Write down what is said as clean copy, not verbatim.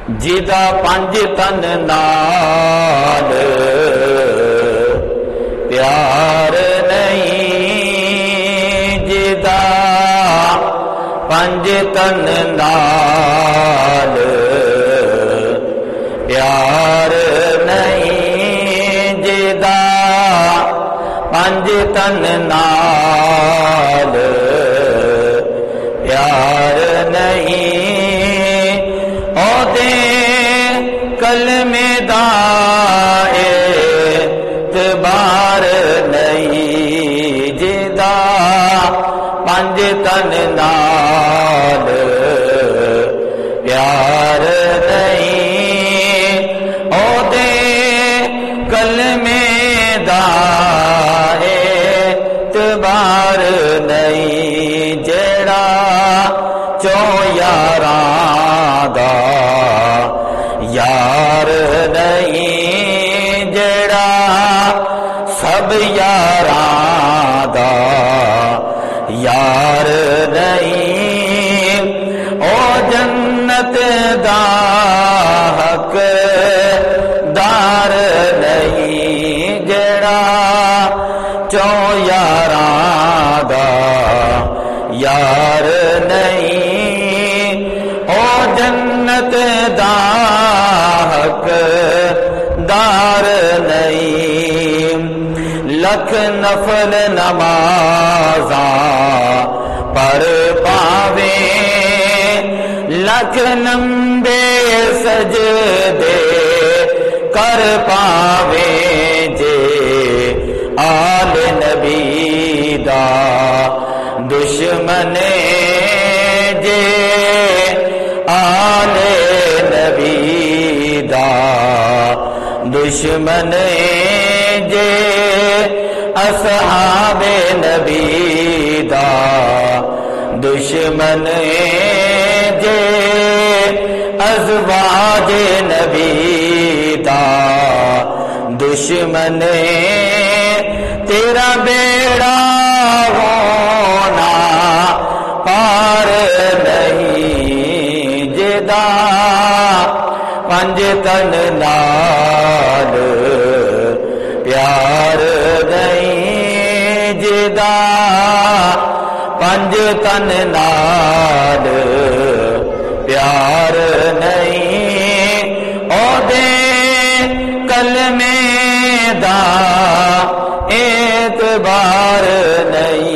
جدا پنج تن نال پیار نہیں، جدا پنج تن نال پیار نہیں، جدا پنج تن نال پیار نہیں، او دے کلمے دا اعتبار نہیں، جدا پنج تن نال پیار نہیں، او دے کلمے دا اعتبار نہیں، جیڑا چوں یاراں دا یار نہیں، جیڑا سب یاراں دا یار نہیں، او جنت دا حق دار نہیں، جیڑا چوں یاراں دا یار نہیں، او جنت دا حق دار نہیں، لکھ نفل نمازاں پر پاوے، لکھ لمبے سجدے کر پاوے، جے آل نبی دا دشمن، جے آل نبی دا دشمن، جے اصحاب نبی دا دشمن، جے ازواج نبی دا دشمن، تیرا بیڑا ہونا پار نہیں، جدا پنج تن نال پیار نہیں، جدا پنج تن نال پیار نہیں، او دے کلمے دا اعتبار نہیں۔